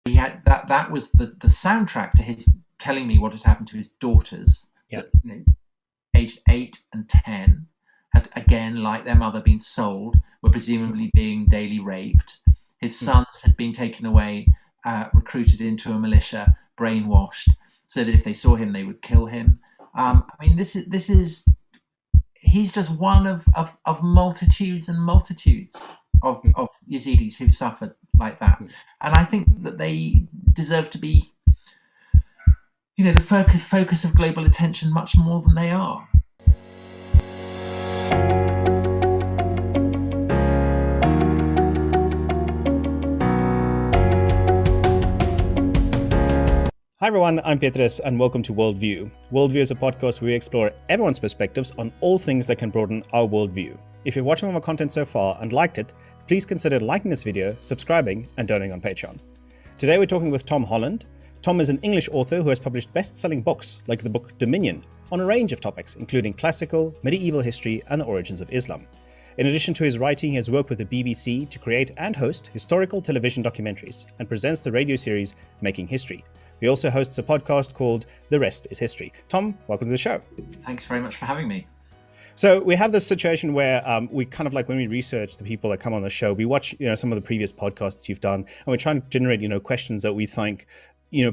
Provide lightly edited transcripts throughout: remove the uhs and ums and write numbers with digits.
he had that was the soundtrack to his telling me what had happened to his daughters, Yeah. that, aged 8 and 10, had again, like their mother, been sold, were presumably being daily raped. His Mm. sons had been taken away, recruited into a militia, brainwashed, so that if they saw him, they would kill him. I mean, this is he's just one of multitudes and multitudes Mm. of Yazidis who've suffered like that, Mm. and I think that they deserve to be, the focus of global attention much more than they are. Hi everyone, I'm Petrus and welcome to Worldview. Worldview is a podcast where we explore everyone's perspectives on all things that can broaden our worldview. If you've watched some of our content so far and liked it, please consider liking this video, subscribing and donating on Patreon. Today we're talking with Tom Holland. Tom is an English author who has published best-selling books like the book Dominion on a range of topics including classical, medieval history and the origins of Islam. In addition to his writing, he has worked with the BBC to create and host historical television documentaries and presents the radio series Making History. He also hosts a podcast called The Rest is History. Tom, welcome to the show. Thanks very much for having me. So we have this situation where we kind of like when we research the people that come on the show, we watch some of the previous podcasts you've done, and we're trying to generate questions that we think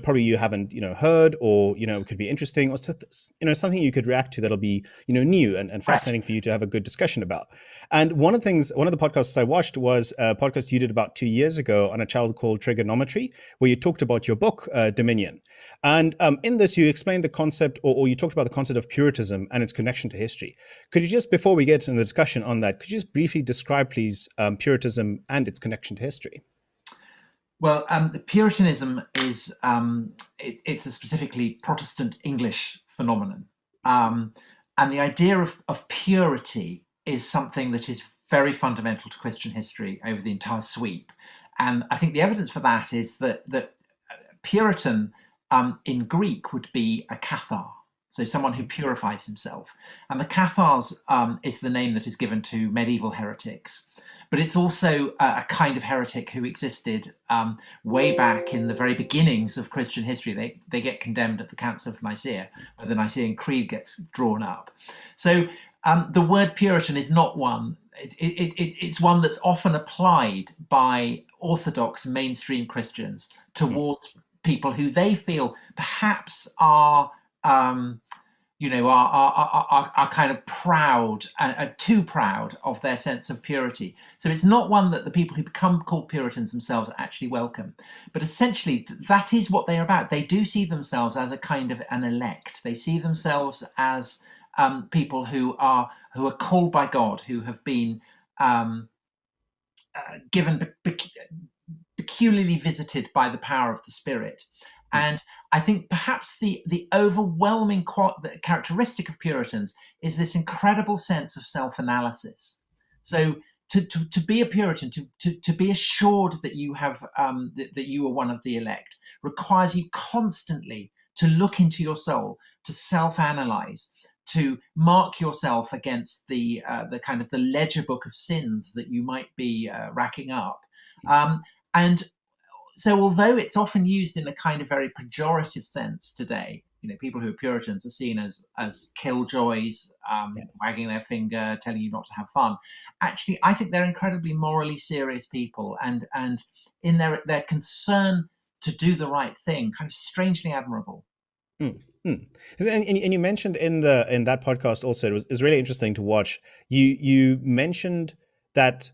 probably you haven't heard or could be interesting or something you could react to that'll be new and fascinating for you to have a good discussion about. And one of the podcasts I watched was a podcast you did about 2 years ago on a child called Trigonometry, where you talked about your book Dominion. And in this you explained the concept or you talked about the concept of Puritanism and its connection to history. Could you just, before we get into the discussion on that, could you just briefly describe please Puritanism and its connection to history? Well, Puritanism is it's a specifically Protestant English phenomenon, and the idea of purity is something that is very fundamental to Christian history over the entire sweep. And I think the evidence for that is that Puritan in Greek would be a cathar, so someone who purifies himself, and the cathars is the name that is given to medieval heretics. But it's also a kind of heretic who existed way back in the very beginnings of Christian history. They get condemned at the Council of Nicaea, where the Nicene Creed gets drawn up. So the word Puritan is not one. It's one that's often applied by Orthodox mainstream Christians towards people who they feel perhaps are are kind of proud, too proud of their sense of purity. So it's not one that the people who become called Puritans themselves actually welcome. But essentially, that is what they're about. They do see themselves as a kind of an elect. They see themselves as people who are called by God, who have been given peculiarly visited by the power of the Spirit. And I think perhaps the overwhelming characteristic of Puritans is this incredible sense of self-analysis. So to be a Puritan, to be assured that you have that you are one of the elect, requires you constantly to look into your soul, to self-analyze, to mark yourself against the kind of the ledger book of sins that you might be racking up. And so although it's often used in a kind of very pejorative sense today, people who are Puritans are seen as killjoys, wagging their finger, telling you not to have fun. Actually, I think they're incredibly morally serious people, and in their concern to do the right thing, kind of strangely admirable. And you mentioned in that podcast also, it was really interesting to watch. You mentioned that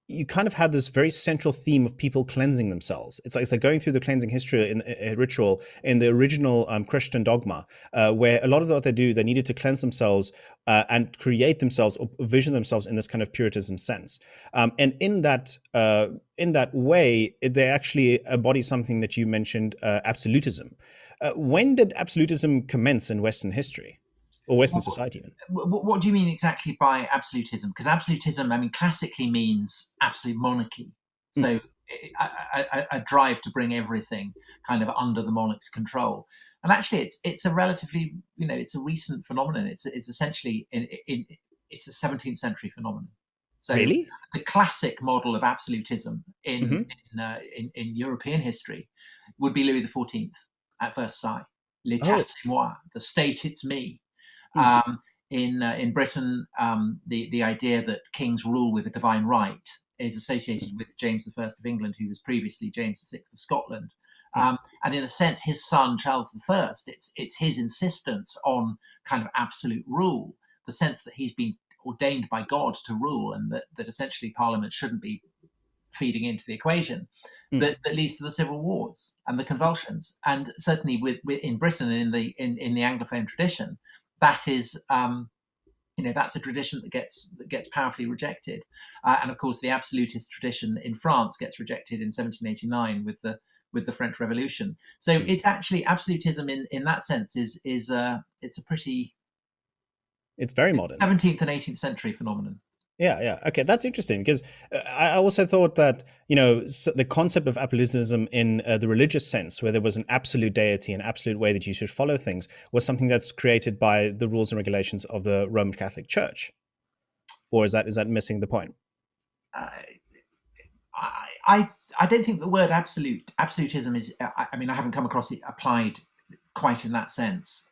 you kind of had this very central theme of people cleansing themselves. It's like going through the cleansing history in a ritual in the original Christian dogma, where a lot of what they do, they needed to cleanse themselves and create themselves or vision themselves in this kind of Puritanism sense. And in that way, they actually embody something that you mentioned, absolutism. When did absolutism commence in Western history or Western society even? What do you mean exactly by absolutism? Because absolutism, I mean, classically means absolute monarchy. So a drive to bring everything kind of under the monarch's control. And actually, it's a relatively, it's a recent phenomenon. It's essentially it's a 17th century phenomenon. So Really? the classic model of absolutism in European history would be Louis XIV at Versailles. L'État Oh. c'est moi, the state it's me. Mm. In Britain, the idea that kings rule with a divine right is associated with James I of England, who was previously James VI of Scotland. And in a sense, his son Charles I, it's his insistence on kind of absolute rule, the sense that he's been ordained by God to rule, and that essentially Parliament shouldn't be feeding into the equation, that leads to the civil wars and the convulsions. And certainly in Britain and in the Anglophone tradition, that is that's a tradition that gets powerfully rejected. And of course, the absolutist tradition in France gets rejected in 1789 with the French Revolution. So it's actually absolutism in that sense is it's a pretty very modern 17th and 18th century phenomenon. Yeah. Okay, that's interesting because I also thought that the concept of absolutism in the religious sense, where there was an absolute deity, an absolute way that you should follow things, was something that's created by the rules and regulations of the Roman Catholic Church. Or is that missing the point? I don't think the word absolutism is. I mean, I haven't come across it applied quite in that sense.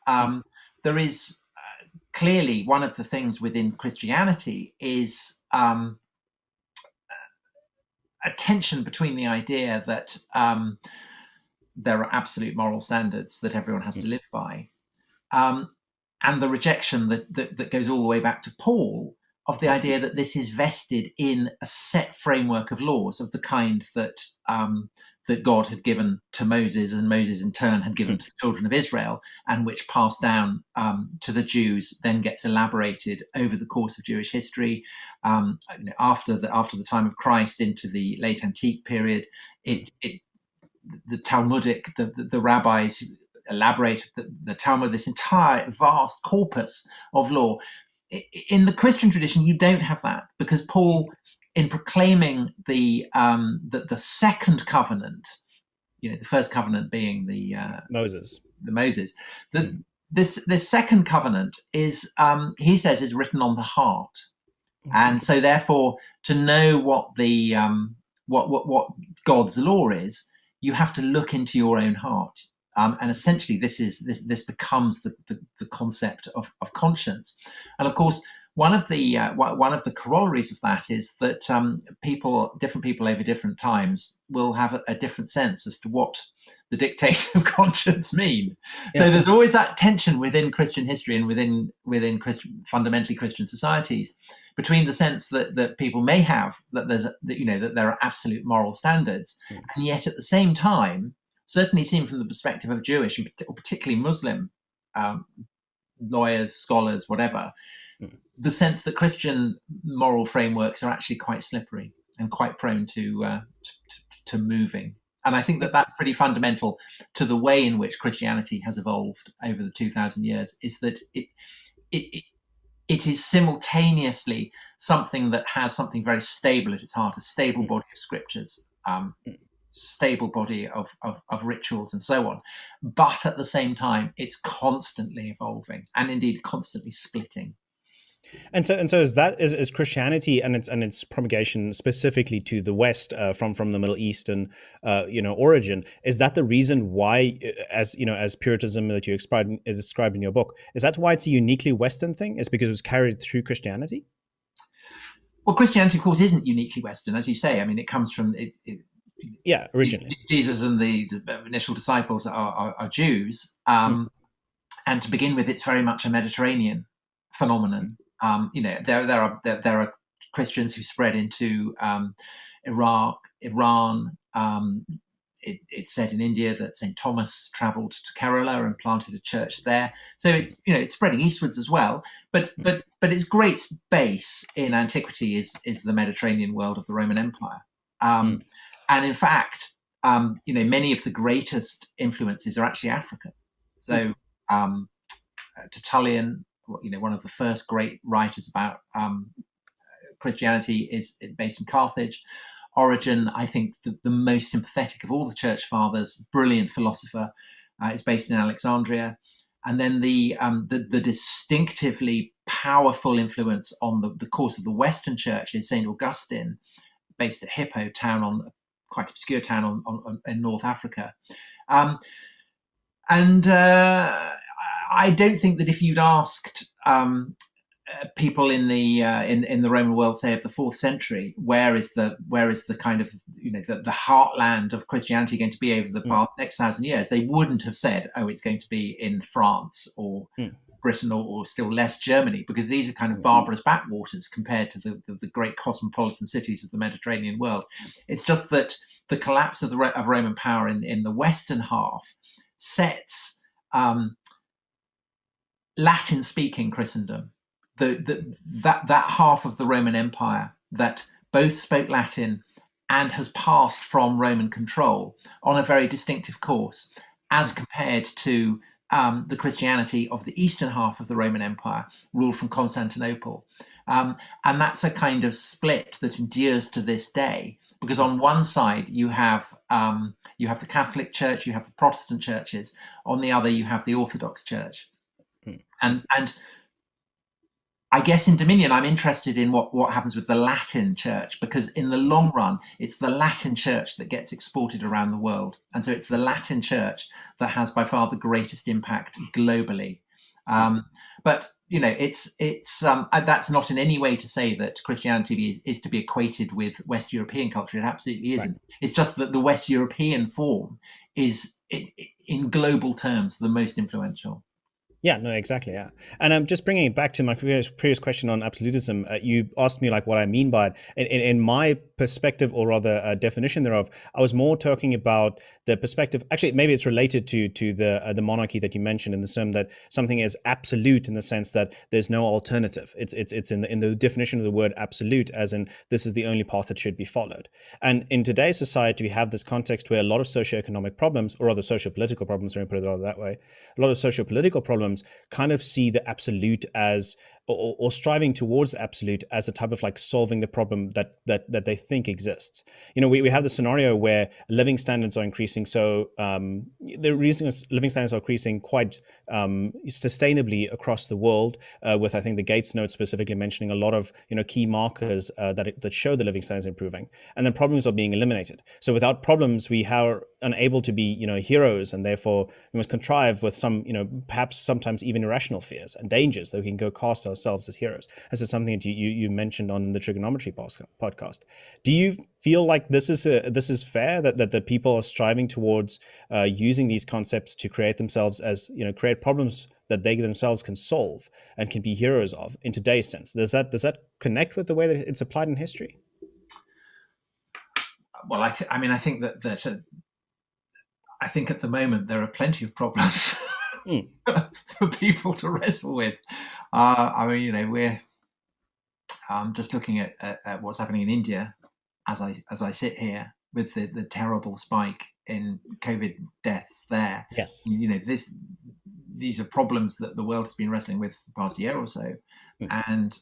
There is. Clearly, one of the things within Christianity is a tension between the idea that there are absolute moral standards that everyone has to live by, and the rejection that goes all the way back to Paul of the idea that this is vested in a set framework of laws of the kind that God had given to Moses, and Moses in turn had given to the children of Israel, and which passed down to the Jews, then gets elaborated over the course of Jewish history. After the time of Christ into the late antique period, the Talmudic, the rabbis elaborated the Talmud, this entire vast corpus of law. In the Christian tradition, you don't have that, because Paul, in proclaiming the second covenant, the first covenant being the Moses, this second covenant is, he says, is written on the heart, and so therefore to know what the what God's law is, you have to look into your own heart. And essentially, this becomes the concept of conscience. And of course, one of the corollaries of that is that different people over different times will have a different sense as to what the dictates of conscience mean. So there's always that tension within Christian history and within fundamentally Christian societies between the sense that people may have that there are absolute moral standards, and yet at the same time, certainly seen from the perspective of Jewish, or particularly Muslim lawyers, scholars, whatever, the sense that Christian moral frameworks are actually quite slippery and quite prone to moving. And I think that's pretty fundamental to the way in which Christianity has evolved over the 2,000 years, is that it is simultaneously something that has something very stable at its heart, a stable body of scriptures, stable body of rituals and so on. But at the same time, it's constantly evolving and indeed constantly splitting. And so is Christianity and its promulgation specifically to the West from the Middle Eastern origin, is that the reason why, as Puritanism that you described in your book, is that why it's a uniquely Western thing? Is because it was carried through Christianity? Well, Christianity, of course, isn't uniquely Western, as you say. I mean, it comes from originally Jesus and the initial disciples are Jews, and to begin with, it's very much a Mediterranean phenomenon. There are Christians who spread into Iraq, Iran. It's said in India that St. Thomas travelled to Kerala and planted a church there. So it's spreading eastwards as well. But its great base in antiquity is the Mediterranean world of the Roman Empire. And in fact, many of the greatest influences are actually African. So Tertullian, one of the first great writers about Christianity, is based in Carthage. Origen, I think the most sympathetic of all the church fathers, brilliant philosopher, is based in Alexandria. And then the distinctively powerful influence on the course of the Western church is St. Augustine, based at Hippo, town on quite obscure town in North Africa. And I don't think that if you'd asked people in the Roman world, say of the 4th century, where is the kind of the heartland of Christianity going to be over the next 1,000 years, they wouldn't have said, oh, it's going to be in France or Britain or still less Germany, because these are kind of barbarous backwaters compared to the great cosmopolitan cities of the Mediterranean world. It's just that the collapse of Roman power in the western half sets Latin-speaking Christendom, that half of the Roman Empire that both spoke Latin and has passed from Roman control, on a very distinctive course, as compared to the Christianity of the eastern half of the Roman Empire, ruled from Constantinople. And that's a kind of split that endures to this day, because on one side you have the Catholic Church, you have the Protestant churches. On the other, you have the Orthodox Church. And I guess in Dominion, I'm interested in what happens with the Latin Church, because in the long run, it's the Latin Church that gets exported around the world. And so it's the Latin Church that has by far the greatest impact globally. But it's that's not in any way to say that Christianity is to be equated with West European culture. It absolutely isn't. Right. It's just that the West European form is, in global terms, the most influential. Yeah, no, exactly. Yeah. And just bringing it back to my previous question on absolutism, you asked me like what I mean by it. In my perspective, or rather definition thereof, I was more talking about the perspective. Actually, maybe it's related to the monarchy that you mentioned, in the term that something is absolute in the sense that there's no alternative. It's in the definition of the word absolute, as in this is the only path that should be followed. And in today's society, we have this context where a lot of socioeconomic problems, or rather socio-political problems, let me put it that way, a lot of socio-political problems kind of see the absolute as, or striving towards absolute as a type of like solving the problem that they think exists. We have the scenario where living standards are increasing. So the reason living standards are increasing quite sustainably across the world, with I think the Gates note specifically mentioning a lot of key markers that show the living standards improving, and then problems are being eliminated. So without problems, we are unable to be heroes, and therefore we must contrive with some perhaps sometimes even irrational fears and dangers that we can go cast ourselves as heroes. This is something that you mentioned on the trigonometry podcast. Do you feel like this is fair, that the people are striving towards using these concepts to create themselves as create problems that they themselves can solve and can be heroes of in today's sense? Does that connect with the way that it's applied in history? Well, I think that I think at the moment there are plenty of problems for people to wrestle with. We're just looking at what's happening in India as I sit here, with the terrible spike in COVID deaths there. Yes. These are problems that the world has been wrestling with for the past year or so, and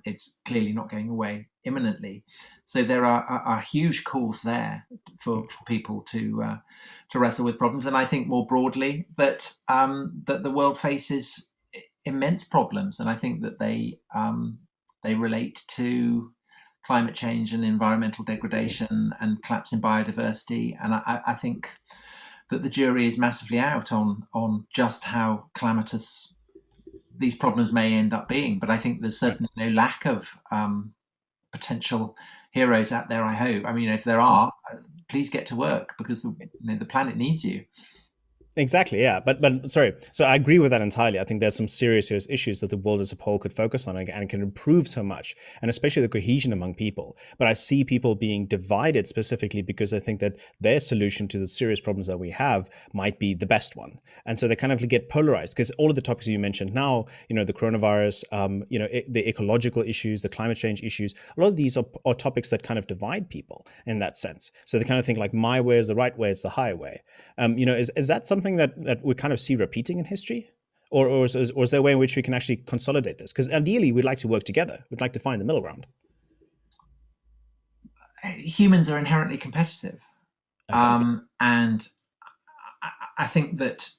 it's clearly not going away imminently. So there are huge calls there for people to wrestle with problems, and I think more broadly that the world faces immense problems, and I think that they relate to climate change and environmental degradation and collapse in biodiversity, and I think that the jury is massively out on just how calamitous these problems may end up being. But I think there's certainly no lack of potential heroes out there, I hope. If there are, please get to work, because the planet needs you. Exactly, yeah. But sorry. So I agree with that entirely. I think there's some serious issues that the world as a whole could focus on and can improve so much, and especially the cohesion among people. But I see people being divided specifically because I think that their solution to the serious problems that we have might be the best one. And so they kind of get polarized, because all of the topics you mentioned now, the coronavirus, the ecological issues, the climate change issues, a lot of these are topics that kind of divide people in that sense. So they kind of think like, my way is the right way, it's the highway. Is that something that we kind of see repeating in history, or is there a way in which we can actually consolidate this? Because ideally we'd like to work together, we'd like to find the middle ground. Humans are inherently competitive, okay. And I think that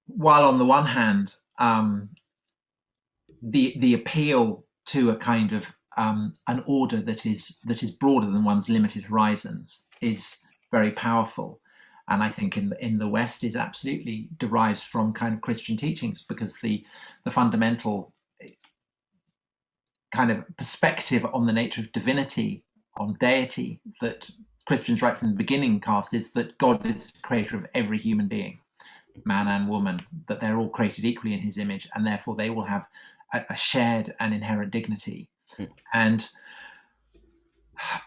while on the one hand the appeal to a kind of an order that is broader than one's limited horizons is very powerful. And I think in the West is absolutely derives from kind of Christian teachings, because the fundamental kind of perspective on the nature of divinity, on deity, that Christians right from the beginning cast is that God is the creator of every human being, man and woman, that they're all created equally in his image, and therefore they all have a shared and inherent dignity. And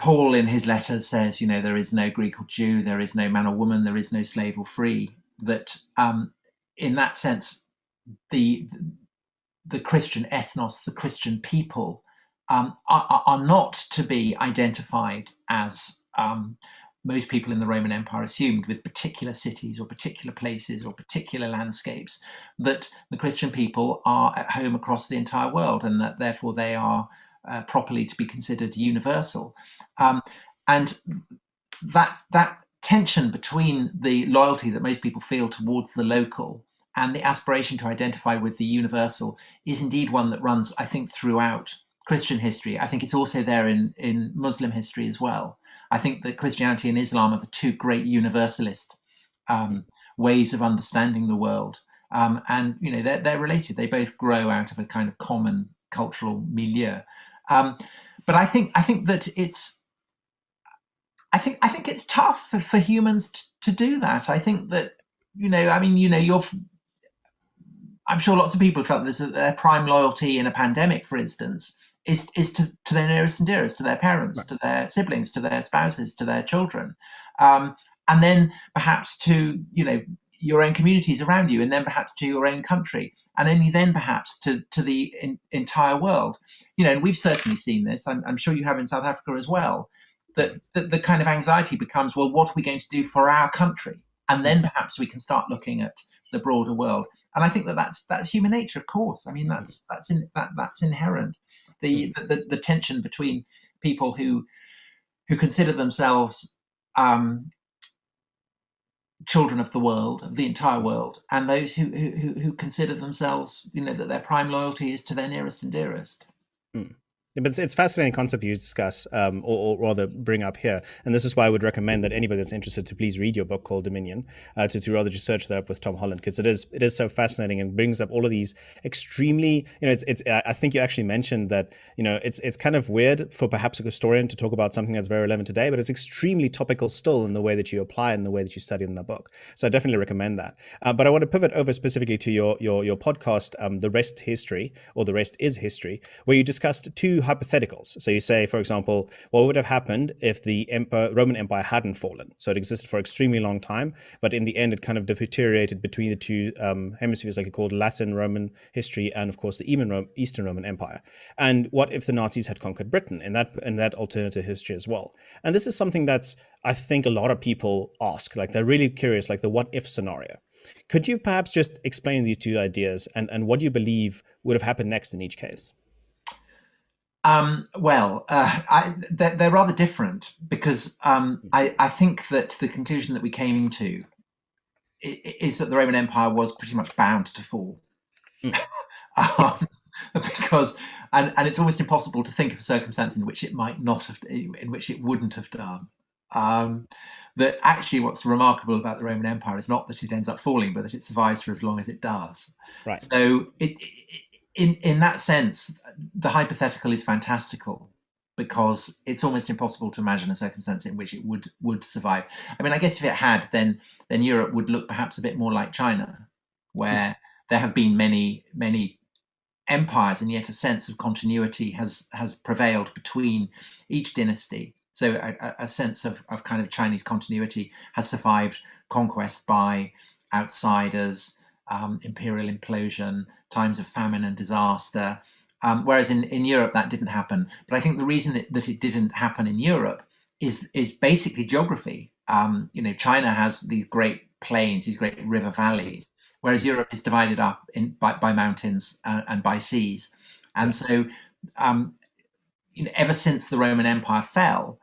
Paul in his letters says, there is no Greek or Jew, there is no man or woman, there is no slave or free. That in that sense, the Christian ethnos, the Christian people, are not to be identified as most people in the Roman Empire assumed, with particular cities or particular places or particular landscapes. That the Christian people are at home across the entire world, and that therefore they are properly to be considered universal. And that tension between the loyalty that most people feel towards the local and the aspiration to identify with the universal is indeed one that runs, I think, throughout Christian history. I think it's also there in Muslim history as well. I think that Christianity and Islam are the two great universalist ways of understanding the world. And they're related. They both grow out of a kind of common cultural milieu. But I think that I think it's tough for humans to do that. I think that I'm sure lots of people have felt this, that their prime loyalty in a pandemic, for instance, is to their nearest and dearest, to their parents, to their siblings, to their spouses, to their children, and then perhaps to your own communities around you, and then perhaps to your own country, and only then perhaps to the entire world. And we've certainly seen this. I'm sure you have in South Africa as well. That the kind of anxiety becomes, well, what are we going to do for our country? And then perhaps we can start looking at the broader world. And I think that's human nature, of course. I mean, that's inherent. The tension between people who consider themselves children of the world, of the entire world, and those who consider themselves, that their prime loyalty is to their nearest and dearest. But it's a fascinating concept you discuss, or rather bring up here. And this is why I would recommend that anybody that's interested to please read your book called Dominion, to rather just search that up with Tom Holland, because it is so fascinating and brings up all of these extremely, I think you actually mentioned that, it's kind of weird for perhaps a historian to talk about something that's very relevant today, but it's extremely topical still in the way that you apply and the way that you study in the book. So I definitely recommend that. But I want to pivot over specifically to your podcast, The Rest History, or The Rest is History, where you discussed two hypotheticals. So you say, for example, what would have happened if the Roman Empire hadn't fallen? So it existed for an extremely long time, but in the end, it kind of deteriorated between the two hemispheres, like you called Latin Roman history, and of course the Eastern Roman Empire. And what if the Nazis had conquered Britain in that alternative history as well? And this is something that's, I think, a lot of people ask, like they're really curious, like the what if scenario. Could you perhaps just explain these two ideas and what you believe would have happened next in each case? They're rather different, because I think that the conclusion that we came to is that the Roman Empire was pretty much bound to fall. Because and it's almost impossible to think of a circumstance in which it might not have, in which it wouldn't have done. That actually, what's remarkable about the Roman Empire is not that it ends up falling, but that it survives for as long as it does. Right. So in that sense, the hypothetical is fantastical, because it's almost impossible to imagine a circumstance in which it would survive. I mean, I guess if it had, then Europe would look perhaps a bit more like China, where there have been many empires, and yet a sense of continuity has prevailed between each dynasty. So a sense of kind of Chinese continuity has survived conquest by outsiders, imperial implosion, times of famine and disaster. Whereas in Europe that didn't happen. But I think the reason that it didn't happen in Europe is basically geography. China has these great plains, these great river valleys, whereas Europe is divided up by mountains and by seas. And so ever since the Roman Empire fell,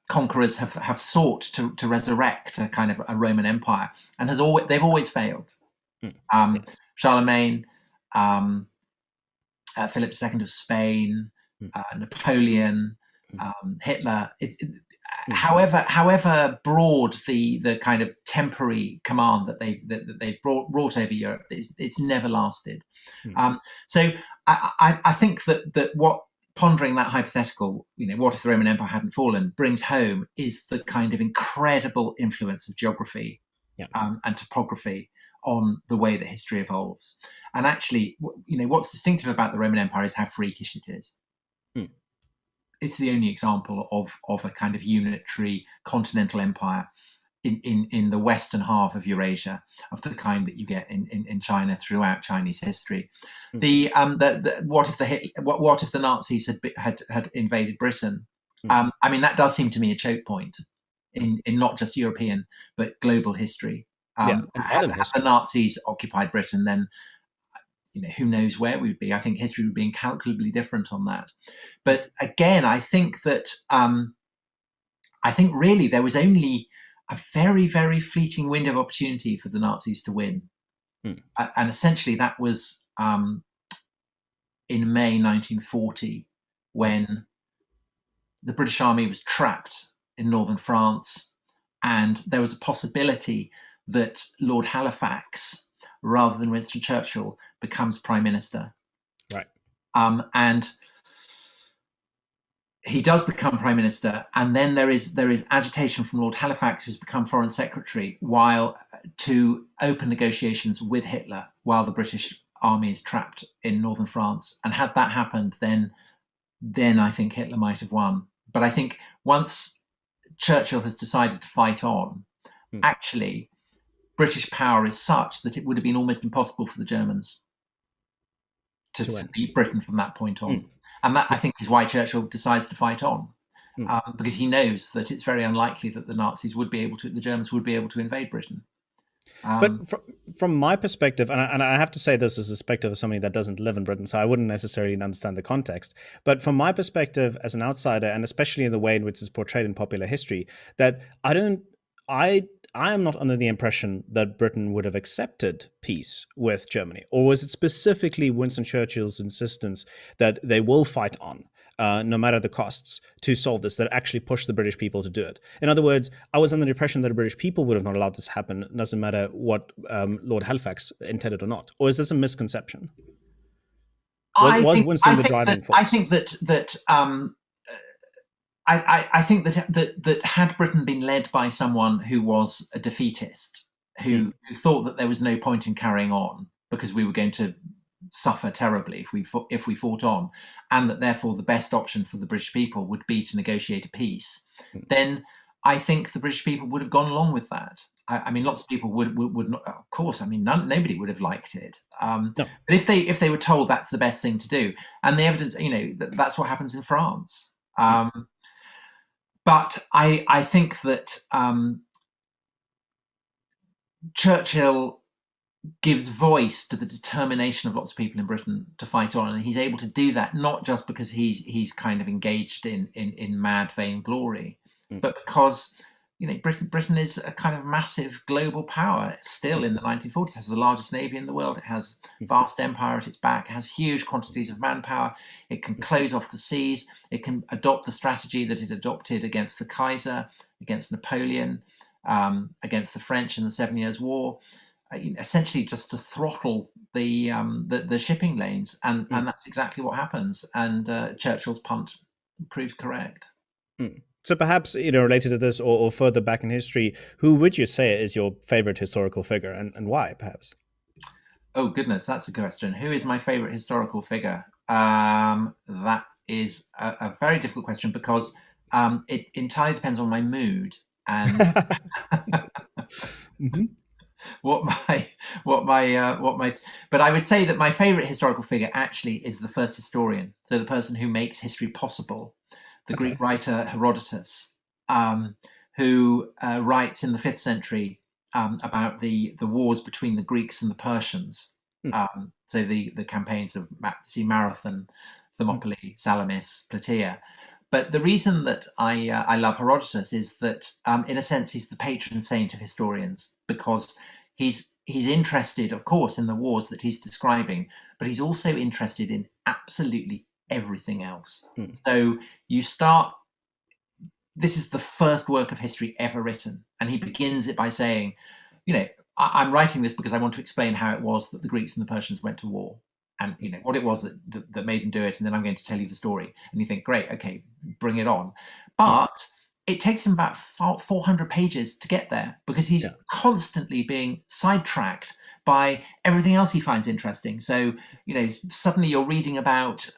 conquerors have sought to resurrect a kind of a Roman Empire, and they've always failed. Charlemagne, Philip II of Spain, Napoleon, Hitler. Mm. however broad the kind of temporary command that they've brought over Europe, it's never lasted. Mm. So I think that what pondering that hypothetical, what if the Roman Empire hadn't fallen, brings home is the kind of incredible influence of geography Yeah. And topography on the way that history evolves. And actually, what's distinctive about the Roman Empire is how freakish it is. Mm. It's the only example of a kind of unitary continental empire in the western half of Eurasia, of the kind that you get in China throughout Chinese history. Mm. What if the Nazis had invaded Britain? I mean, that does seem to me a choke point in not just European but global history. Yeah, and Had modern the history. Nazis occupied Britain, then who knows where we'd be. I think history would be incalculably different on that. But again, I think that really there was only a very, very fleeting window of opportunity for the Nazis to win. Mm. And essentially that was in May 1940, when the British Army was trapped in northern France, and there was a possibility that Lord Halifax, rather than Winston Churchill, becomes Prime Minister. Right. And he does become Prime Minister, and then there is agitation from Lord Halifax, who's become Foreign Secretary, to open negotiations with Hitler while the British Army is trapped in northern France. And had that happened, then I think Hitler might have won. But I think once Churchill has decided to fight on, actually, British power is such that it would have been almost impossible for the Germans to beat Britain from that point on. And that, I think, is why Churchill decides to fight on, because he knows that it's very unlikely that the Germans would be able to invade Britain. But from my perspective, and I have to say this as a perspective of somebody that doesn't live in Britain, so I wouldn't necessarily understand the context. But from my perspective as an outsider, and especially in the way in which it's portrayed in popular history, that I am not under the impression that Britain would have accepted peace with Germany. Or was it specifically Winston Churchill's insistence that they will fight on, no matter the costs, to solve this, that actually pushed the British people to do it? In other words, I was under the impression that the British people would have not allowed this to happen, doesn't matter what Lord Halifax intended or not. Or is this a misconception? Was Winston the driving force? I think that I think that had Britain been led by someone who was a defeatist, who thought that there was no point in carrying on because we were going to suffer terribly if we fought on, and that therefore the best option for the British people would be to negotiate a peace, then I think the British people would have gone along with that. I mean, lots of people would not, of course. I mean, nobody would have liked it. No. But if they were told that's the best thing to do, and the evidence, that's what happens in France. But I think that Churchill gives voice to the determination of lots of people in Britain to fight on, and he's able to do that not just because he's kind of engaged in mad vain glory, but because Britain is a kind of massive global power still in the 1940s. It has the largest navy in the world. It has vast empire at its back. It has huge quantities of manpower. It can close off the seas. It can adopt the strategy that it adopted against the Kaiser, against Napoleon, against the French in the 7 Years' War, essentially just to throttle the shipping lanes. And that's exactly what happens. And Churchill's punt proves correct. So perhaps, related to this or further back in history, who would you say is your favorite historical figure, and why, perhaps? Oh, goodness, that's a question. Who is my favorite historical figure? That is a very difficult question because it entirely depends on my mood and but I would say that my favorite historical figure actually is the first historian. So the person who makes history possible. The Greek writer Herodotus, who writes in the 5th century about the wars between the Greeks and the Persians. So the campaigns of Marathon, Thermopylae, Salamis, Plataea. But the reason that I love Herodotus is that, in a sense, he's the patron saint of historians, because he's interested, of course, in the wars that he's describing, but he's also interested in absolutely everything else. So you start this is the first work of history ever written. And he begins it by saying, I'm writing this because I want to explain how it was that the Greeks and the Persians went to war, and what it was that made them do it, and then I'm going to tell you the story. And you think, great, okay, bring it on. But it takes him about 400 pages to get there, because he's constantly being sidetracked by everything else he finds interesting. So, suddenly you're reading about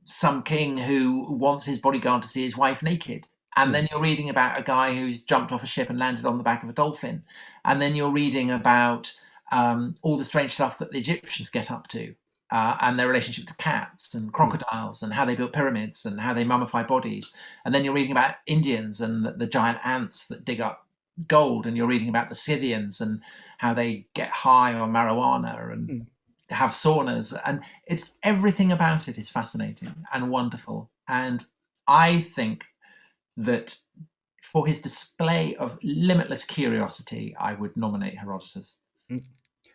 some king who wants his bodyguard to see his wife naked. And then you're reading about a guy who's jumped off a ship and landed on the back of a dolphin. And then you're reading about all the strange stuff that the Egyptians get up to, and their relationship to cats and crocodiles, and how they built pyramids and how they mummify bodies. And then you're reading about Indians and the giant ants that dig up gold. And you're reading about the Scythians and how they get high on marijuana and have saunas. And it's everything about it is fascinating and wonderful. And I think that for his display of limitless curiosity, I would nominate Herodotus.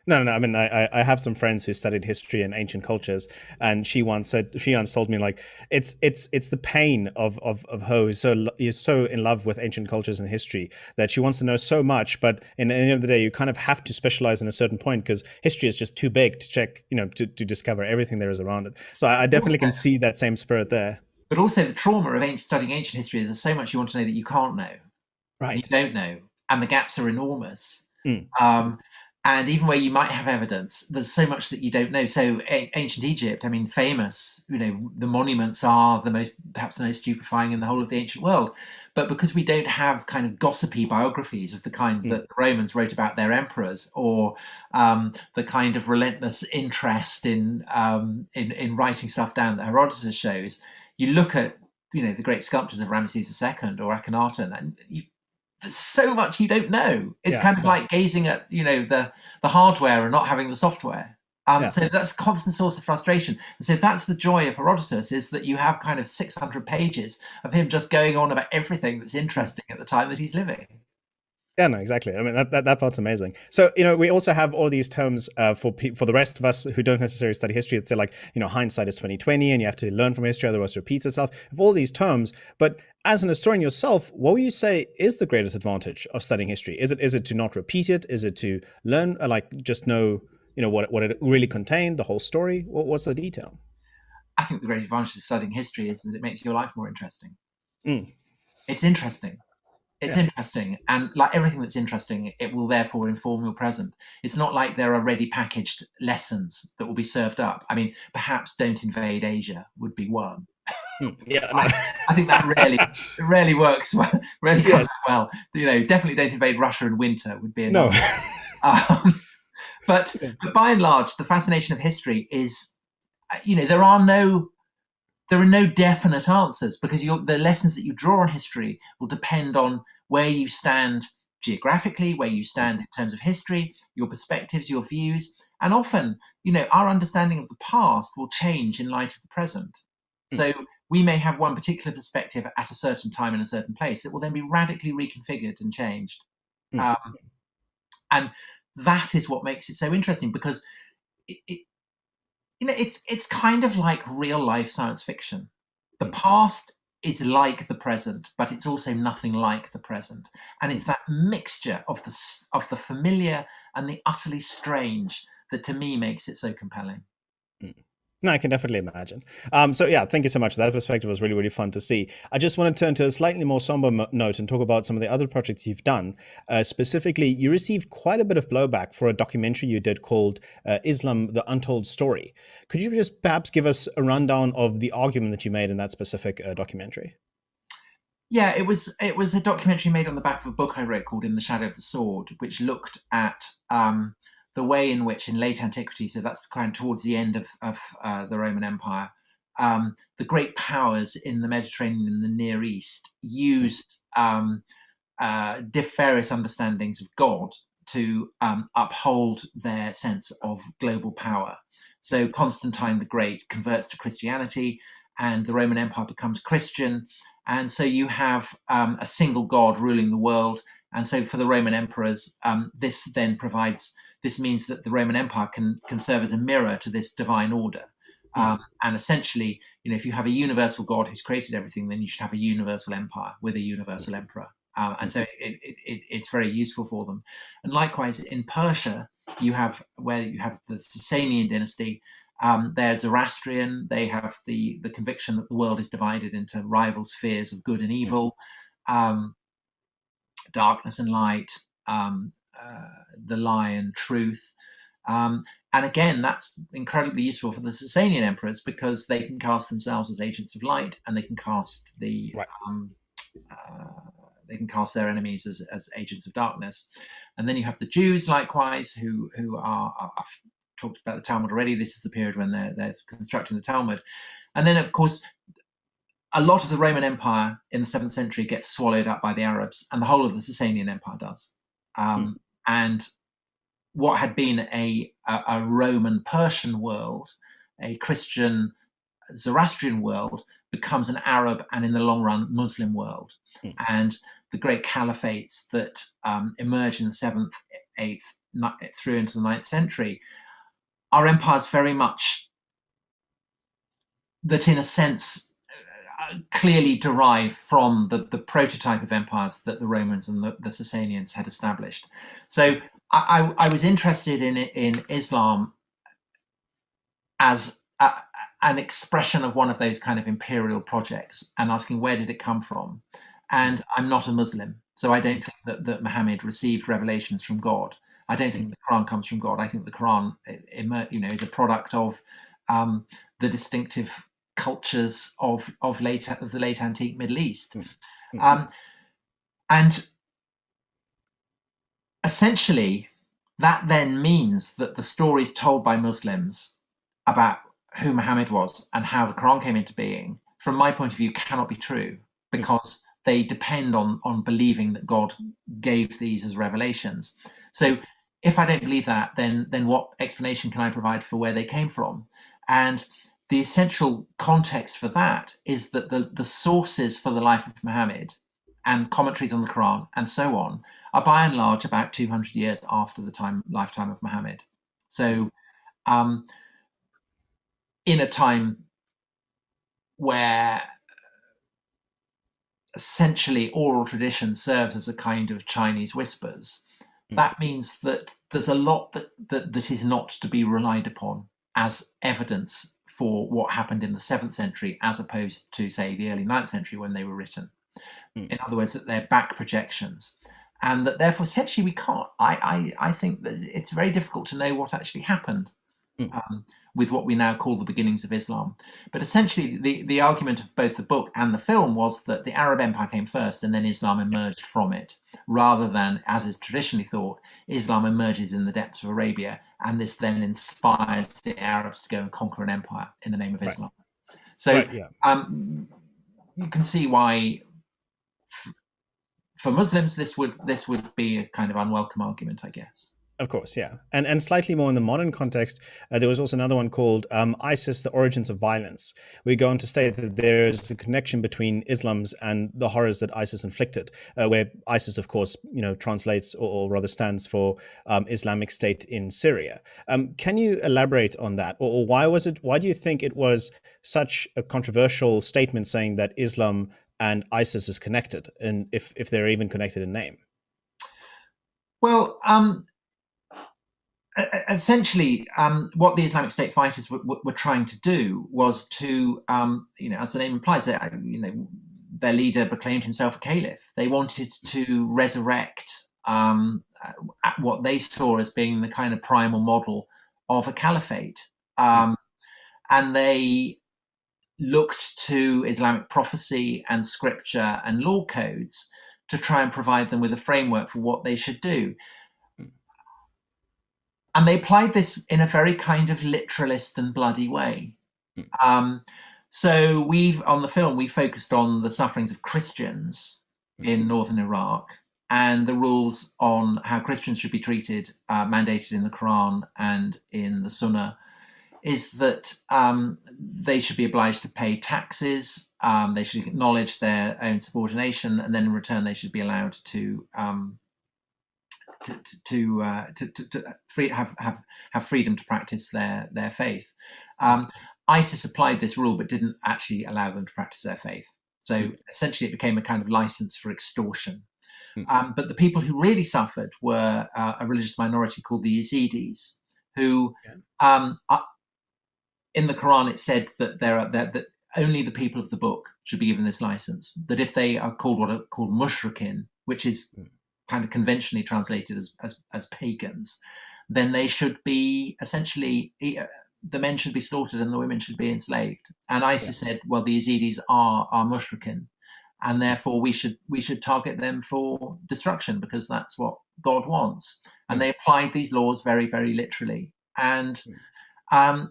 No. I mean, I have some friends who studied history and ancient cultures, and she once told me, like, it's the pain of her who's so in love with ancient cultures and history that she wants to know so much, but in the end of the day, you kind of have to specialize in a certain point because history is just too big to check, to discover everything there is around it. So I definitely can see that same spirit there. But also the trauma of studying ancient history is there's so much you want to know that you can't know. Right. You don't know. And the gaps are enormous. And even where you might have evidence, there's so much that you don't know. So ancient Egypt, I mean, famous, the monuments are perhaps the most stupefying in the whole of the ancient world. But because we don't have kind of gossipy biographies of the kind that the Romans wrote about their emperors, or the kind of relentless interest in writing stuff down that Herodotus shows, you look at, the great sculptures of Ramesses II or Akhenaten, and there's so much you don't know. It's kind of like gazing at, the hardware and not having the software. So that's a constant source of frustration. And so that's the joy of Herodotus, is that you have kind of 600 pages of him just going on about everything that's interesting at the time that he's living. Yeah, no, exactly. I mean, that part's amazing. So, we also have all these terms for the rest of us who don't necessarily study history. It's like, hindsight is 2020, and you have to learn from history, otherwise it repeats itself. Of all these terms, but as an historian yourself, what would you say is the greatest advantage of studying history? Is it to not repeat it? Is it to learn, just know, what it really contained, the whole story? What's the detail? I think the great advantage of studying history is that it makes your life more interesting. It's interesting. It's interesting, and like everything that's interesting, it will therefore inform your present. It's not like there are ready packaged lessons that will be served up. I mean, perhaps don't invade Asia would be one. Yeah, no. I think that rarely works well, comes well. Definitely don't invade Russia in winter would be another. No. But by and large, the fascination of history is, there are no definite answers, because the lessons that you draw on history will depend on where you stand geographically, where you stand in terms of history, your perspectives, your views. And often, our understanding of the past will change in light of the present. So we may have one particular perspective at a certain time in a certain place that will then be radically reconfigured and changed. And that is what makes it so interesting, because it's kind of like real life science fiction. The past is like the present, but it's also nothing like the present. And it's that mixture of the familiar and the utterly strange that, to me, makes it so compelling. No, I can definitely imagine. So yeah, thank you so much. That perspective was really, really fun to see. I just want to turn to a slightly more somber note and talk about some of the other projects you've done. Specifically, you received quite a bit of blowback for a documentary you did called Islam, the Untold Story. Could you just perhaps give us a rundown of the argument that you made in that specific documentary? Yeah, it was a documentary made on the back of a book I wrote called In the Shadow of the Sword, which looked at the way in which in late antiquity, so that's kind of towards the end of the Roman Empire, the great powers in the Mediterranean and the Near East used various understandings of God to uphold their sense of global power. So Constantine the Great converts to Christianity, and the Roman Empire becomes Christian. And so you have a single God ruling the world. And so for the Roman emperors, this means that the Roman Empire can serve as a mirror to this divine order. And essentially, if you have a universal God who's created everything, then you should have a universal empire with a universal emperor. And so it's very useful for them. And likewise, in Persia, where you have the Sasanian dynasty. They're Zoroastrian. They have the conviction that the world is divided into rival spheres of good and evil, darkness and light, the lie and truth. And again, that's incredibly useful for the Sasanian emperors because they can cast themselves as agents of light, and they can cast their enemies as agents of darkness. And then you have the Jews, likewise, who are I've talked about the Talmud already. This is the period when they're constructing the Talmud. And then, of course, a lot of the Roman Empire in the 7th century gets swallowed up by the Arabs, and the whole of the Sasanian Empire does. And what had been a Roman Persian world, a Christian Zoroastrian world, becomes an Arab and, in the long run, Muslim world. And the great caliphates that emerge in the 7th, 8th, through into the 9th century are empires very much that, in a sense, clearly derive from the prototype of empires that the Romans and the Sasanians had established. So I was interested in Islam as an expression of one of those kind of imperial projects, and asking, where did it come from? And I'm not a Muslim, so I don't think that Muhammad received revelations from God. I don't think the Quran comes from God. I think the Quran, is a product of the distinctive cultures of the late antique Middle East. And essentially, that then means that the stories told by Muslims about who Muhammad was and how the Quran came into being, from my point of view, cannot be true, because they depend on believing that God gave these as revelations. So if I don't believe that, then what explanation can I provide for where they came from? And the essential context for that is that the sources for the life of Muhammad and commentaries on the Quran and so on are by and large about 200 years after the lifetime of Muhammad. So in a time where essentially oral tradition serves as a kind of Chinese whispers, that means that there's a lot that is not to be relied upon as evidence for what happened in the 7th century, as opposed to, say, the early 9th century when they were written. In other words, that they're back projections. And that therefore, essentially, we can't. I think that it's very difficult to know what actually happened with what we now call the beginnings of Islam. But essentially, the argument of both the book and the film was that the Arab Empire came first and then Islam emerged from it, rather than, as is traditionally thought, Islam emerges in the depths of Arabia, and this then inspires the Arabs to go and conquer an empire in the name of Islam. So you can see why, for Muslims, this would be a kind of unwelcome argument, I guess. Of course, yeah. And slightly more in the modern context, there was also another one called ISIS, The Origins of Violence. We go on to state that there is a connection between Islam's and the horrors that ISIS inflicted, where ISIS, of course, translates or rather stands for Islamic State in Syria. Can you elaborate on that? Or why do you think it was such a controversial statement saying that Islam and ISIS is connected, and if they're even connected in name? Well, essentially, what the Islamic State fighters were trying to do was to, as the name implies, their leader proclaimed himself a caliph. They wanted to resurrect what they saw as being the kind of primal model of a caliphate. And they looked to Islamic prophecy and scripture and law codes to try and provide them with a framework for what they should do. And they applied this in a very kind of literalist and bloody way. So on the film, we focused on the sufferings of Christians in northern Iraq and the rules on how Christians should be treated, mandated in the Quran and in the Sunnah, is that they should be obliged to pay taxes, they should acknowledge their own subordination, and then in return they should be allowed to have freedom to practice their faith. ISIS applied this rule but didn't actually allow them to practice their faith. So essentially, it became a kind of license for extortion. But the people who really suffered were a religious minority called the Yazidis, who, in the Quran, it said that that only the people of the book should be given this license. That if they are called what are called mushrikin, which is kind of conventionally translated as pagans, then they should be essentially, the men should be slaughtered and the women should be enslaved. And ISIS said, well, the Yazidis are mushrikin, and therefore we should target them for destruction because that's what God wants. And they applied these laws very, very literally. And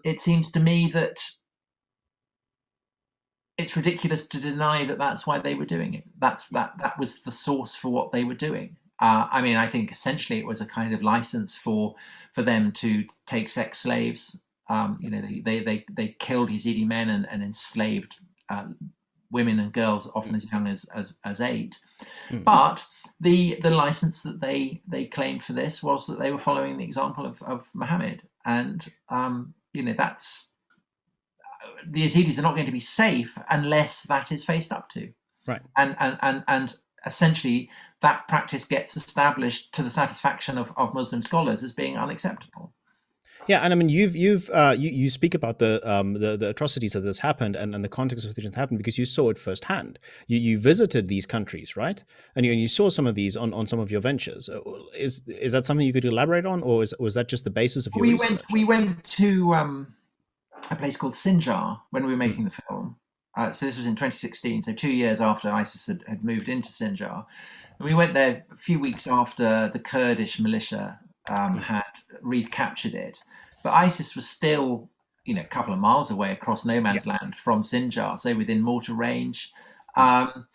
it seems to me that it's ridiculous to deny that that's why they were doing it. That was the source for what they were doing. I mean, I think essentially it was a kind of license for them to take sex slaves. They killed Yazidi men and enslaved women and girls, often as young as 8. But the license that they claimed for this was that they were following the example of Muhammad, and that's. The Yazidis are not going to be safe unless that is faced up to, right? And essentially, that practice gets established to the satisfaction of Muslim scholars as being unacceptable. Yeah, and I mean, you speak about the atrocities that has happened and the context of which it happened because you saw it firsthand. You visited these countries, right? And you saw some of these on some of your ventures. Is that something you could elaborate on, or was that just the basis of your research? We went to a place called Sinjar when we were making the film. So this was in 2016, so 2 years after ISIS had moved into Sinjar. And we went there a few weeks after the Kurdish militia had recaptured it. But ISIS was still, a couple of miles away across no man's land from Sinjar, so within mortar range. And,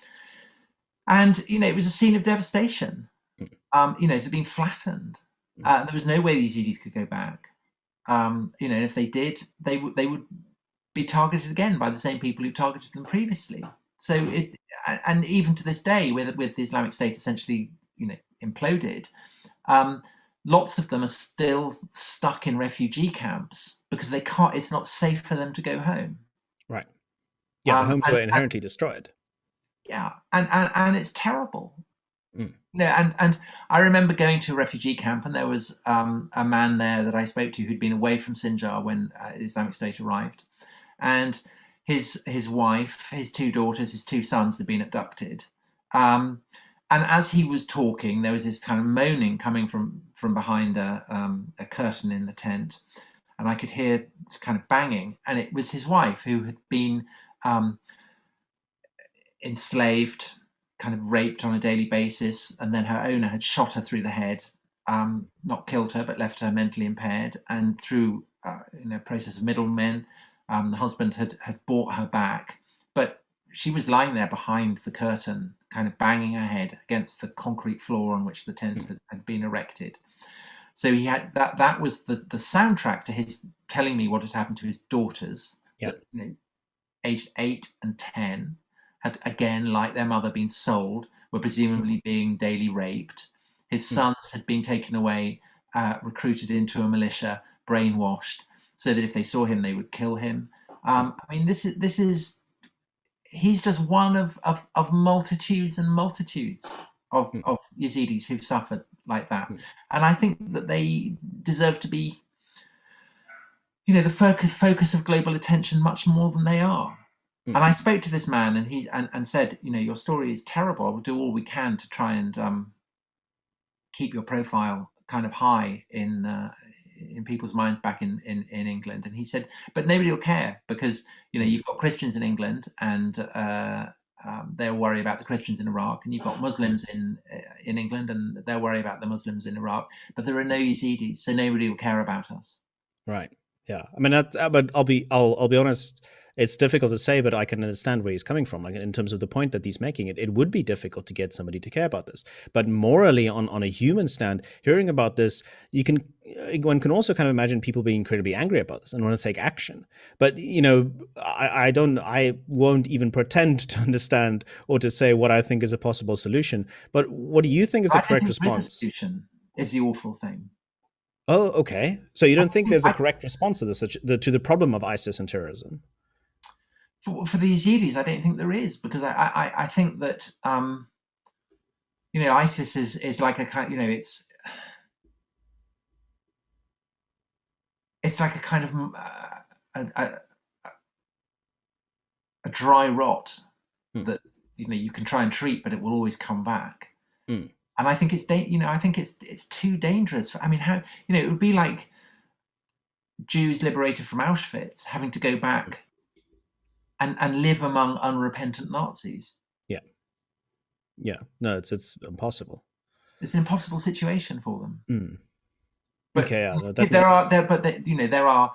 it was a scene of devastation. It had been flattened. There was no way the Yazidis could go back. And if they did, they would be targeted again by the same people who targeted them previously. So and even to this day, with the Islamic State essentially, imploded, lots of them are still stuck in refugee camps because they can't. It's not safe for them to go home. Right. Yeah, the homes were inherently destroyed. Yeah, and it's terrible. And I remember going to a refugee camp, and there was a man there that I spoke to who'd been away from Sinjar when the Islamic State arrived, and his wife, his 2 daughters, his 2 sons had been abducted. And as he was talking, there was this kind of moaning coming from behind a curtain in the tent, and I could hear this kind of banging, and it was his wife who had been enslaved, kind of raped on a daily basis, and then her owner had shot her through the head, not killed her, but left her mentally impaired. And through a process of middlemen, the husband had bought her back, but she was lying there behind the curtain, kind of banging her head against the concrete floor on which the tent had been erected. So he had that was the soundtrack to his telling me what had happened to his daughters, that, aged 8 and 10. Had again, like their mother, been sold, were presumably being daily raped. His sons had been taken away, recruited into a militia, brainwashed, so that if they saw him, they would kill him. I mean, he's just one of multitudes and multitudes of Yazidis who've suffered like that. And I think that they deserve to be, the focus of global attention much more than they are. And I spoke to this man, and he said, your story is terrible. We'll do all we can to try and keep your profile kind of high in people's minds back in England. And he said, but nobody will care because you've got Christians in England, and they'll worry about the Christians in Iraq, and you've got Muslims in England, and they'll worry about the Muslims in Iraq. But there are no Yazidis, so nobody will care about us. Right. Yeah. I mean, but I'll be honest. It's difficult to say, but I can understand where he's coming from. Like in terms of the point that he's making, it would be difficult to get somebody to care about this. But morally, on a human stand, hearing about this, one can also kind of imagine people being incredibly angry about this and want to take action. But I won't even pretend to understand or to say what I think is a possible solution. But what do you think is the correct response? Solution is the awful thing. Oh, okay. So you don't think there's a I, correct response to this, to the problem of ISIS and terrorism? for the Yazidis, I don't think there is, because I think that ISIS is like a kind, it's like a kind of a, a dry rot Hmm. that you can try and treat, but it will always come back. Hmm. And I think I think it's too dangerous. I mean, how it would be like Jews liberated from Auschwitz having to go back and live among unrepentant Nazis. Yeah. Yeah. No, it's impossible. It's an impossible situation for them. Hmm. But Okay. Yeah. No, that makes sense. there are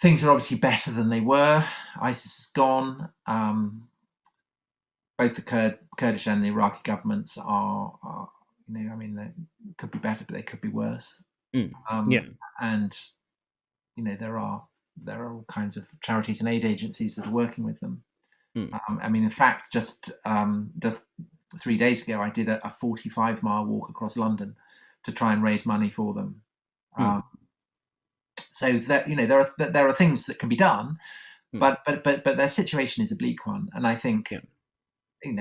things that are obviously better than they were. ISIS is gone. Both the Kurdish and the Iraqi governments are I mean, they could be better, but they could be worse. Hmm. Yeah. And there are all kinds of charities and aid agencies that are working with them. Hmm. I mean, in fact, just 3 days ago, I did a 45-mile walk across London to try and raise money for them. Hmm. So that there are things that can be done, Hmm. but their situation is a bleak one, and I think Yeah.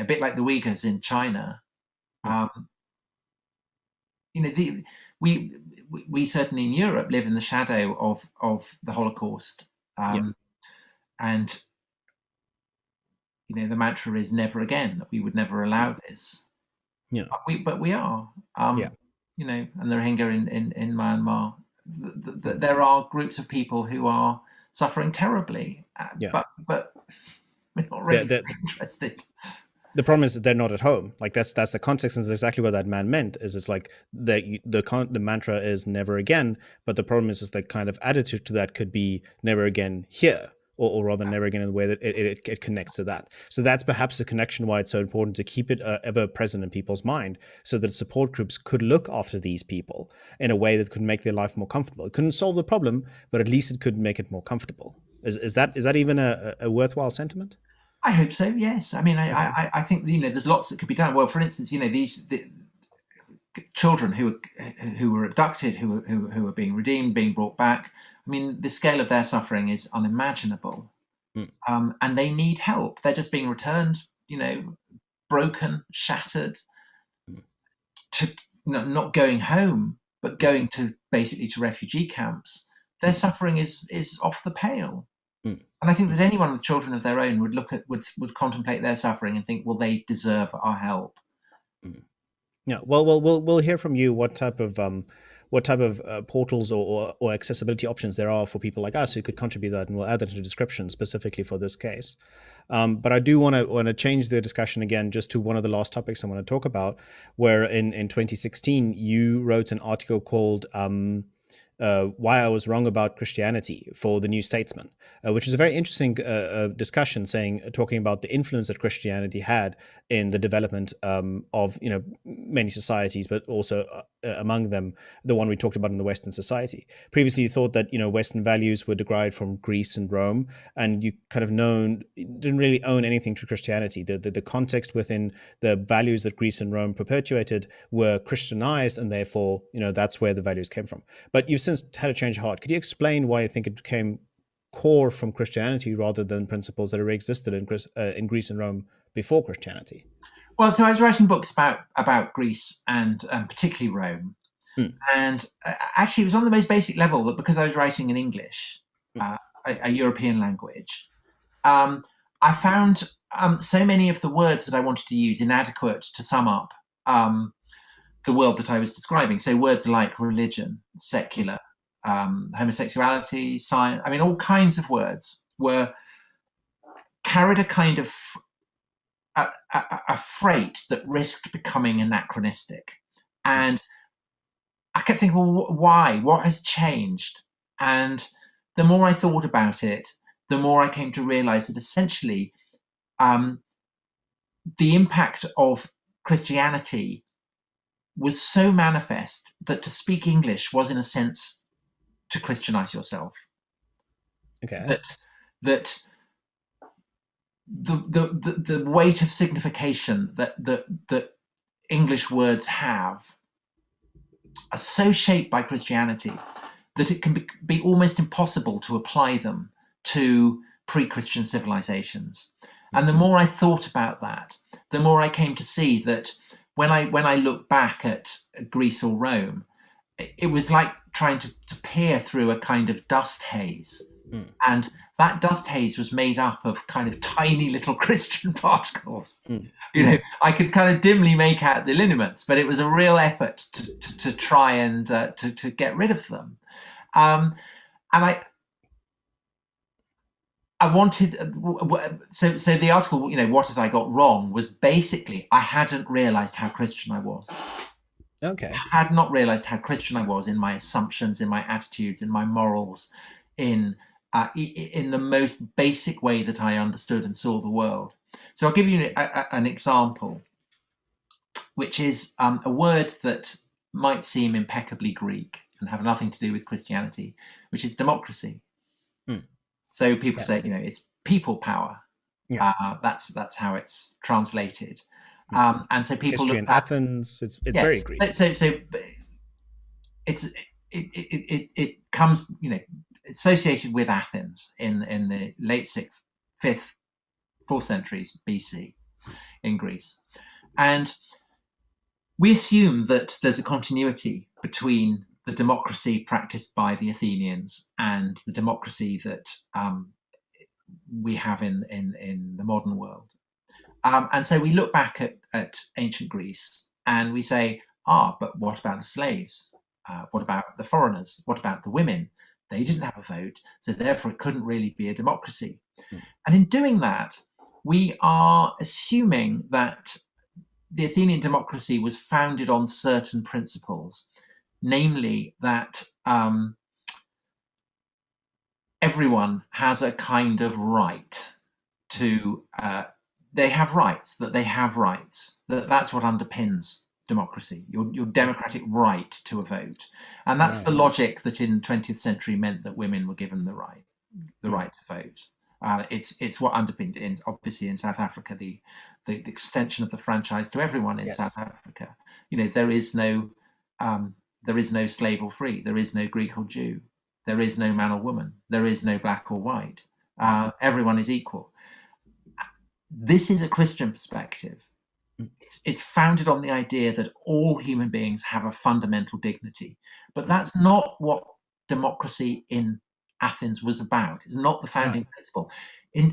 a bit like the Uyghurs in China. Hmm. We certainly in Europe live in the shadow of the Holocaust, Yeah. and the mantra is never again, that we would never allow this. Yeah. But we are, Yeah. and the Rohingya in Myanmar. There are groups of people who are suffering terribly, Yeah. but we're not The, really the interested. the problem is that they're not at home. Like that's the context, and that's exactly what that man meant. Is it's like the mantra is never again, but the problem is the kind of attitude to that could be never again here, or rather never again in the way that it connects to that. So that's perhaps the connection why it's so important to keep it ever present in people's mind, so that support groups could look after these people in a way that could make their life more comfortable. It couldn't solve the problem, but at least it could make it more comfortable. Is that even a worthwhile sentiment? I hope so. Yes. I mean, Okay. I think there's lots that could be done. Well, for instance, the children who were abducted, who are being redeemed, being brought back. I mean, the scale of their suffering is unimaginable, Mm. and they need help. They're just being returned, broken, shattered, Mm. to not going home, but going to basically to refugee camps. Their Mm. suffering is off the pale. Mm. And I think that Mm. anyone with children of their own would would contemplate their suffering and think, well, they deserve our help. Mm. Yeah. Well, we'll hear from you what type of portals or accessibility options there are for people like us who could contribute that, and we'll add that into the description specifically for this case. But I do want to change the discussion again just to one of the last topics I want to talk about, where in 2016 you wrote an article called "Why I Was Wrong About Christianity" for the New Statesman, which is a very interesting discussion, talking about the influence that Christianity had in the development of many societies, but also among them the one we talked about in the Western society. Previously, you thought that Western values were derived from Greece and Rome, and you kind of didn't really own anything to Christianity. The context within the values that Greece and Rome perpetuated were Christianized, and therefore that's where the values came from. But you've since had a change of heart. Could you explain why you think it became core from Christianity rather than principles that already existed in Greece and Rome before Christianity? Well, so I was writing books about Greece and particularly Rome, Mm. and actually it was on the most basic level that because I was writing in English, Mm. a European language, I found so many of the words that I wanted to use inadequate to sum up the world that I was describing. So words like religion, secular, homosexuality, science. I mean, all kinds of words were carried a kind of a freight that risked becoming anachronistic. And I kept thinking, well, why? What has changed? And the more I thought about it, the more I came to realize that essentially the impact of Christianity was so manifest that to speak English was, in a sense, to Christianize yourself. Okay. That the weight of signification that English words have are so shaped by Christianity that it can be almost impossible to apply them to pre-Christian civilizations. And the more I thought about that, the more I came to see that when I look back at Greece or Rome, it was like trying to peer through a kind of dust haze. And that dust haze was made up of kind of tiny little Christian particles. You know, I could kind of dimly make out the lineaments, but it was a real effort to try and to get rid of them. And I wanted, so the article, you know, what had I got wrong, was basically I hadn't realized how Christian I was. Okay. I had not realized how Christian I was in my assumptions, in my attitudes, in my morals, in the most basic way that I understood and saw the world. So I'll give you an example, which is a word that might seem impeccably Greek and have nothing to do with Christianity, which is democracy. So people say, you know, it's people power. That's how it's translated. And so people history look in back, Athens. It's very Greek. So it comes, you know, associated with Athens in the late 6th, 5th, 4th centuries BC in Greece. And we assume that there's a continuity between the democracy practiced by the Athenians and the democracy that we have in the modern world. And so we look back at ancient Greece and we say, but what about the slaves? What about the foreigners? What about the women? They didn't have a vote, so therefore it couldn't really be a democracy. And in doing that, we are assuming that the Athenian democracy was founded on certain principles, namely that everyone has a kind of right to, they have rights, that's what underpins democracy, your democratic right to a vote. And that's the logic that in 20th century meant that women were given the right to vote. It's what underpinned it, obviously in South Africa, the extension of the franchise to everyone in South Africa. You know, there is no slave or free, there is no Greek or Jew, there is no man or woman, there is no black or white. Everyone is equal. This is a Christian perspective. It's founded on the idea that all human beings have a fundamental dignity. But that's not what democracy in Athens was about. It's not the founding principle.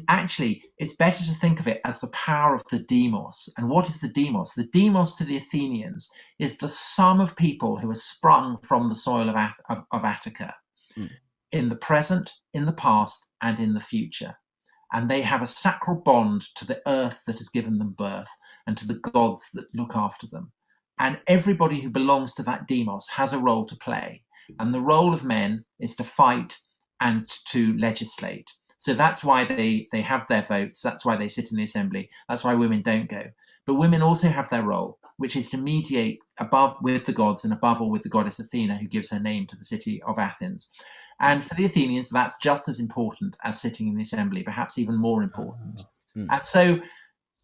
Actually, it's better to think of it as the power of the demos. And what is the demos? The demos to the Athenians is the sum of people who are sprung from the soil of Attica in the present, in the past, and in the future. And they have a sacral bond to the earth that has given them birth and to the gods that look after them. And everybody who belongs to that demos has a role to play. And the role of men is to fight and to legislate. So that's why they have their votes. That's why they sit in the assembly. That's why women don't go. But women also have their role, which is to mediate above with the gods and above all with the goddess Athena, who gives her name to the city of Athens. And for the Athenians, that's just as important as sitting in the assembly, perhaps even more important. And so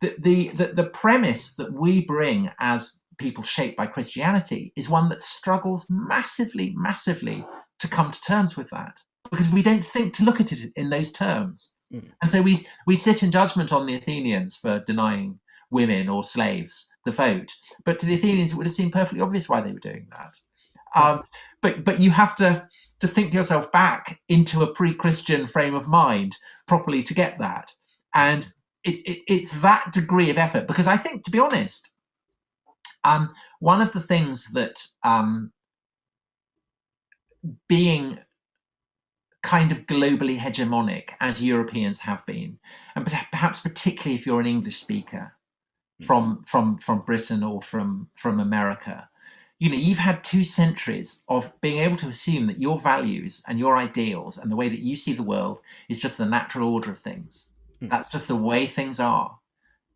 the premise that we bring as people shaped by Christianity is one that struggles massively, massively to come to terms with that, because we don't think to look at it in those terms. And so we sit in judgment on the Athenians for denying women or slaves the vote. But to the Athenians, it would have seemed perfectly obvious why they were doing that. But you have to think yourself back into a pre-Christian frame of mind properly to get that. And it's that degree of effort, because I think, to be honest, one of the things that being kind of globally hegemonic, as Europeans have been, and perhaps particularly if you're an English speaker from Britain or from America, you know, you've had 2 centuries of being able to assume that your values and your ideals and the way that you see the world is just the natural order of things. That's just the way things are.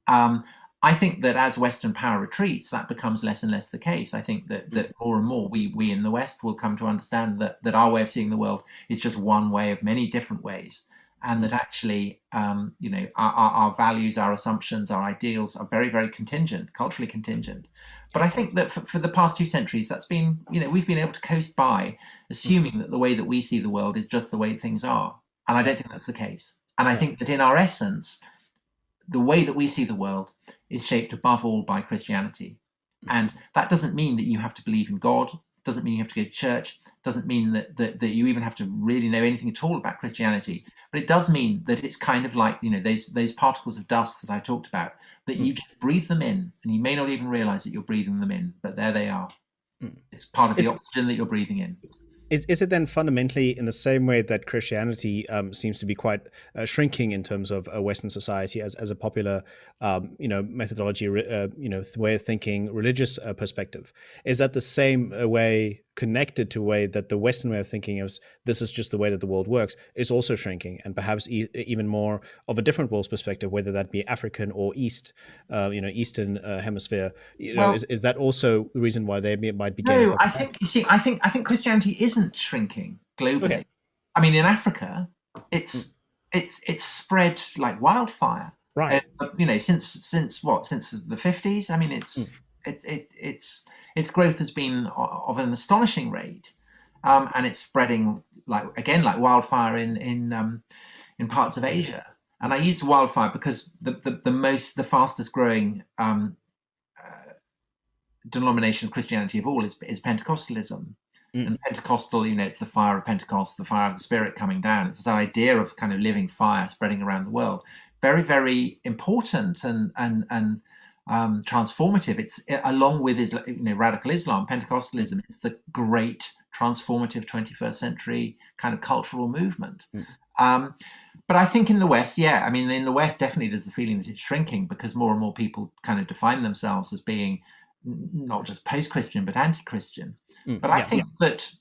I think that as Western power retreats, that becomes less and less the case. I think that more and more we in the West will come to understand that our way of seeing the world is just one way of many different ways. and that actually, our values, our assumptions, our ideals are very, very contingent, culturally contingent. But I think that for the past 2 centuries, that's been, we've been able to coast by, assuming that the way that we see the world is just the way things are. And I don't think that's the case. And I think that in our essence, the way that we see the world is shaped above all by Christianity. And that doesn't mean that you have to believe in God, doesn't mean you have to go to church, doesn't mean that you even have to really know anything at all about Christianity. But it does mean that it's kind of like, those particles of dust that I talked about, that you just breathe them in, and you may not even realize that you're breathing them in, but there they are. It's part of the oxygen that you're breathing in. Is it then fundamentally in the same way that Christianity seems to be quite shrinking in terms of Western society as a popular, methodology, way of thinking, religious perspective? Is that the same way connected to a way that the Western way of thinking is this is just the way that the world works is also shrinking, and perhaps even more of a different world's perspective, whether that be African or Eastern hemisphere? Is that also the reason why they might be gaining? No, I think Christianity isn't shrinking globally. Okay. I mean, in Africa, it's spread like wildfire. Right. Since the 50s. I mean, its growth has been of an astonishing rate, and it's spreading like wildfire in parts of Asia. And I use wildfire because the fastest growing denomination of Christianity of all is Pentecostalism. And Pentecostal, it's the fire of Pentecost, the fire of the Spirit coming down. It's that idea of kind of living fire spreading around the world. Very, very important and transformative. It's along with radical Islam, Pentecostalism is the great transformative 21st century kind of cultural movement. But I think in the West, in the West definitely there's the feeling that it's shrinking because more and more people kind of define themselves as being not just post-Christian but anti-Christian. But I think that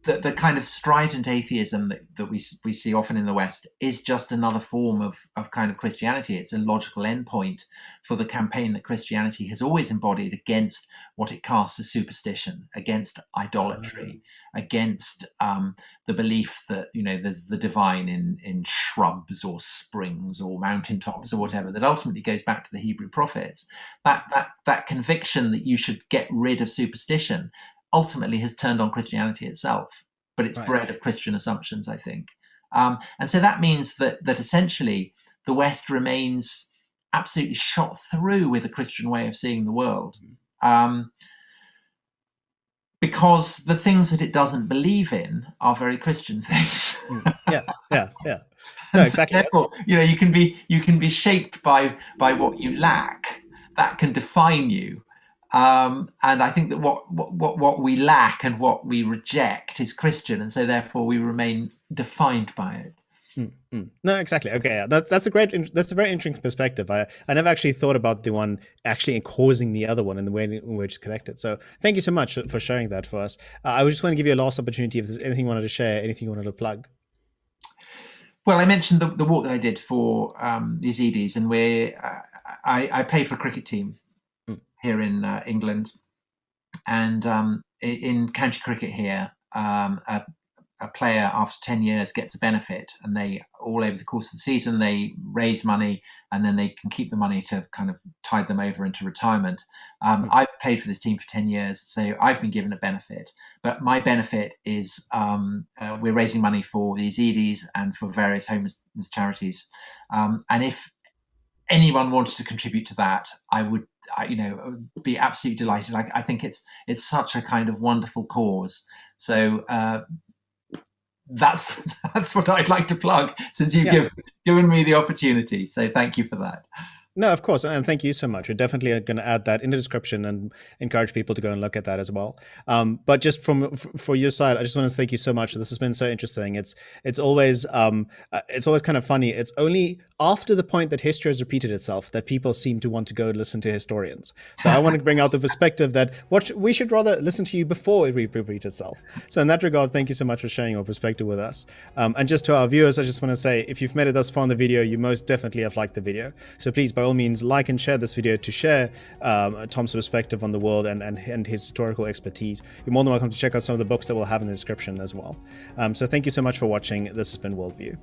the kind of strident atheism that we see often in the West is just another form of kind of Christianity. It's a logical endpoint for the campaign that Christianity has always embodied against what it casts as superstition, against idolatry, against the belief that there's the divine in shrubs or springs or mountaintops or whatever, that ultimately goes back to the Hebrew prophets. That conviction that you should get rid of superstition ultimately has turned on Christianity itself, but it's bred of Christian assumptions, I think. And so that means that essentially the West remains absolutely shot through with a Christian way of seeing the world, because the things that it doesn't believe in are very Christian things. Yeah. No, exactly. So therefore, you can be shaped by what you lack. That can define you. And I think that what we lack and what we reject is Christian, and so therefore we remain defined by it. No, exactly. Okay, that's a very interesting perspective. I never actually thought about the one actually causing the other one and the way in which it's connected. So thank you so much for sharing that for us. I just want to give you a last opportunity if there's anything you wanted to share, anything you wanted to plug. Well, I mentioned the walk that I did for the Yazidis, and I play for a cricket team here in England, and in county cricket here, a player after 10 years gets a benefit, and they all over the course of the season they raise money, and then they can keep the money to kind of tide them over into retirement. I've played for this team for 10 years, so I've been given a benefit, but my benefit is we're raising money for the Yazidis and for various homeless charities, and if anyone wanted to contribute to that, I would be absolutely delighted. I think it's such a kind of wonderful cause. So that's what I'd like to plug, since you've given me the opportunity. So thank you for that. No, of course. And thank you so much. We're definitely going to add that in the description and encourage people to go and look at that as well. But just for your side, I just want to thank you so much. This has been so interesting. It's always kind of funny. It's only after the point that history has repeated itself that people seem to want to go listen to historians. So I want to bring out the perspective that we should rather listen to you before it repeats itself. So in that regard, thank you so much for sharing your perspective with us. And just to our viewers, I just want to say, if you've made it thus far in the video, you most definitely have liked the video. So please both by all means like and share this video to share Tom's perspective on the world and his historical expertise. You're more than welcome to check out some of the books that we'll have in the description as well. So thank you so much for watching. This has been Worldview.